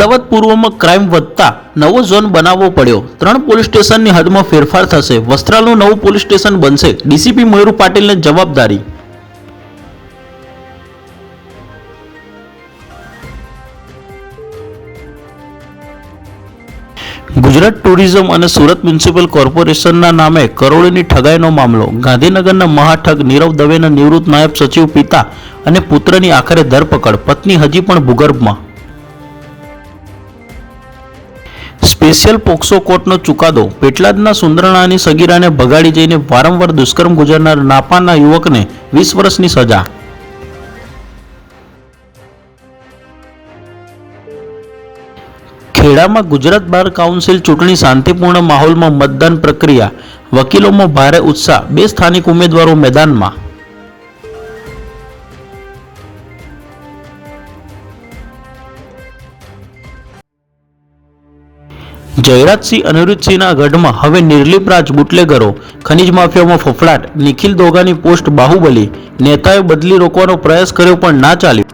અમદાવાદ પૂર્વમાં ક્રાઇમ વધતા નવો ઝોન બનાવવો પડ્યો। 3 પોલીસ સ્ટેશનની હદમાં ફેરફાર થશે। વસ્ત્રાલનું નવું પોલીસ સ્ટેશન બનશે। ડીસીપી મયુર પાટીલને જવાબદારી। ગુજરાત ટુરિઝમ અને સુરત મ્યુનિસિપલ કોર્પોરેશનના નામે કરોડોની ઠગાઈનો મામલો। ગાંધીનગરના મહાઠગ નીરવ દવેના નિવૃત્ત નાયબ સચિવ પિતા અને પુત્રની આખરે ધરપકડ। પત્ની હજી પણ ભૂગર્ભમાં। સ્પેશિયલ પોક્સો કોર્ટનો ચુકાદો। પેટલાદના સુંદરણાની સગીરાને ભગાડી જઈને વારંવાર દુષ્કર્મ ગુજારનાર નાપાના યુવકને 20 વર્ષની સજા। ખેડામાં ગુજરાત બાર કાઉન્સિલ ચૂંટણી શાંતિપૂર્ણ માહોલમાં મતદાન પ્રક્રિયા। વકીલોમાં ભારે ઉત્સાહ। 2 સ્થાનિક ઉમેદવારો મેદાનમાં। જયરાજસિંહ અનિરુદ્ધસિંહના ગઢમાં હવે નિર્લિપ રાજ બુટલેગરો। ખનીજ માફિયામાં ફફડાટ। નિખિલ દોગાની પોસ્ટ બાહુબલી। નેતાએ બદલી રોકવાનો પ્રયાસ કર્યો પણ ના ચાલ્યો।